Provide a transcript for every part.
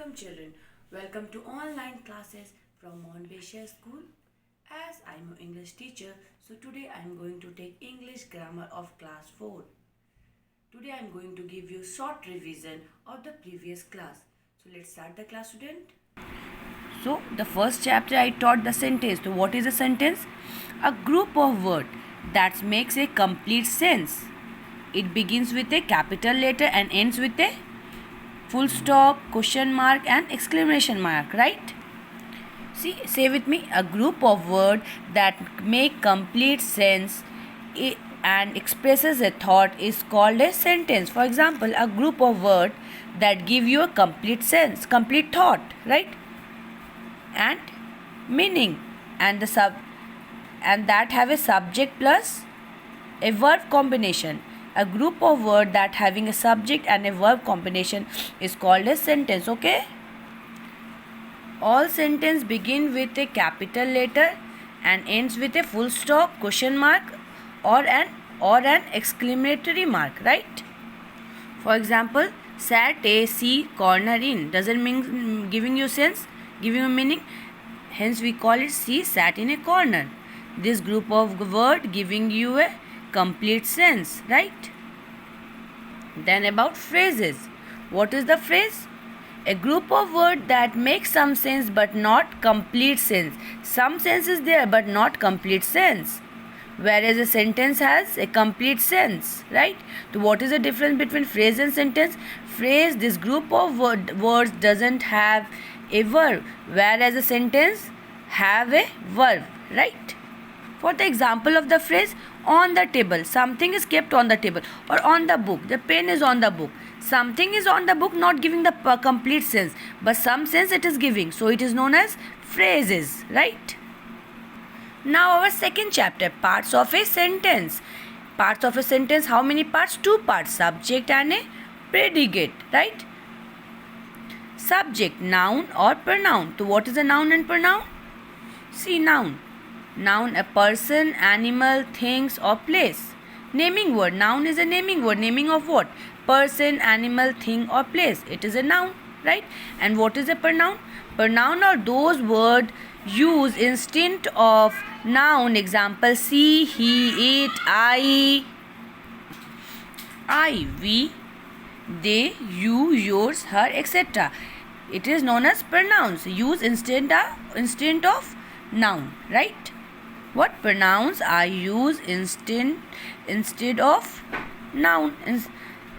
Welcome children, welcome to online classes from Montbashir School. As I am an English teacher, so today I am going to take English grammar of class 4. Today I am going to give you short revision of the previous class. So let's start the class, student. So the first chapter I taught the sentence. So what is a sentence? A group of words that makes a complete sense. It begins with a capital letter and ends with a full stop, question mark and exclamation mark, right? See, say with me, a group of words that make complete sense and expresses a thought is called a sentence. For example, a group of words that give you a complete sense, complete thought, right? And meaning and that have a subject plus a verb combination. A group of words that having a subject and a verb combination is called a sentence, okay? All sentences begin with a capital letter and ends with a full stop, question mark or an exclamatory mark, right? For example, sat a C corner in doesn't mean giving you sense, giving you meaning. Hence we call it C sat in a corner. This group of words giving you a complete sense, right? Then about phrases. What is the phrase? A group of words that make some sense but not complete sense. Some sense is there but not complete sense. Whereas a sentence has a complete sense, right? So what is the difference between phrase and sentence? Phrase, this group of words doesn't have a verb, whereas a sentence have a verb, right? For the example of the phrase, on the table, something is kept on the table, or on the book, the pen is on the book. Something is on the book, not giving the complete sense, but some sense it is giving, so it is known as phrases, right? Now our second chapter, parts of a sentence. Parts of a sentence, how many parts? 2 parts, subject and a predicate, right? Subject, noun or pronoun. So what is a noun and pronoun? See, noun, a person, animal, things or place. Naming word, noun is a naming word. Naming of what? Person, animal, thing or place. It is a noun, right? And what is a pronoun? Pronoun are those words used instead of noun. Example, she, he, it, I, we, they, you, yours, her, etc. It is known as pronouns used instead of noun, right? What pronouns are used instead of noun?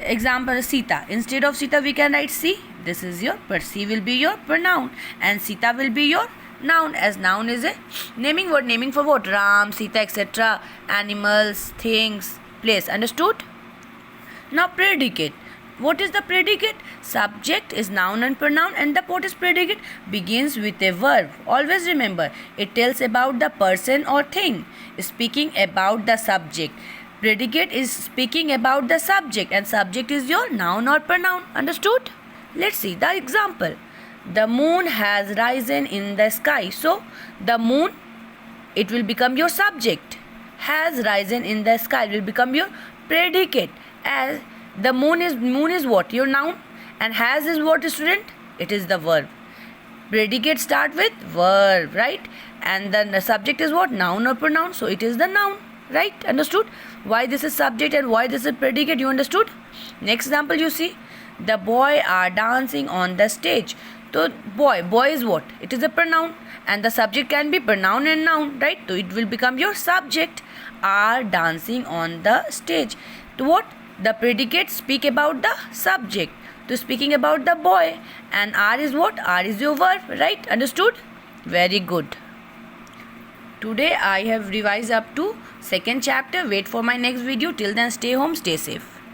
Example, Sita. Instead of Sita we can write she. This is your, but she will be your pronoun and Sita will be your noun, as noun is a naming word. Naming for what? Ram, Sita, etc. Animals, things, place. Understood? Now predicate. What is the predicate? Subject is noun and pronoun, and the what is predicate? Begins with a verb. Always remember, it tells about the person or thing, speaking about the subject. Predicate is speaking about the subject, and subject is your noun or pronoun. Understood? Let's see the example. The moon has risen in the sky. So the moon, it will become your subject. Has risen in the sky will become your predicate. As the moon is what? Your noun. And has is what, student? It is the verb. Predicate start with verb, right? And then the subject is what? Noun or pronoun. So it is the noun, right? Understood? Why this is subject and why this is predicate? You understood? Next example you see. The boy are dancing on the stage. So boy is what? It is a pronoun. And the subject can be pronoun and noun, right? So it will become your subject. Are dancing on the stage. To what? The predicate speak about the subject. To speaking about the boy. And are is what? Are is your verb, right? Understood? Very good. Today I have revised up to second chapter. Wait for my next video. Till then, stay home, stay safe.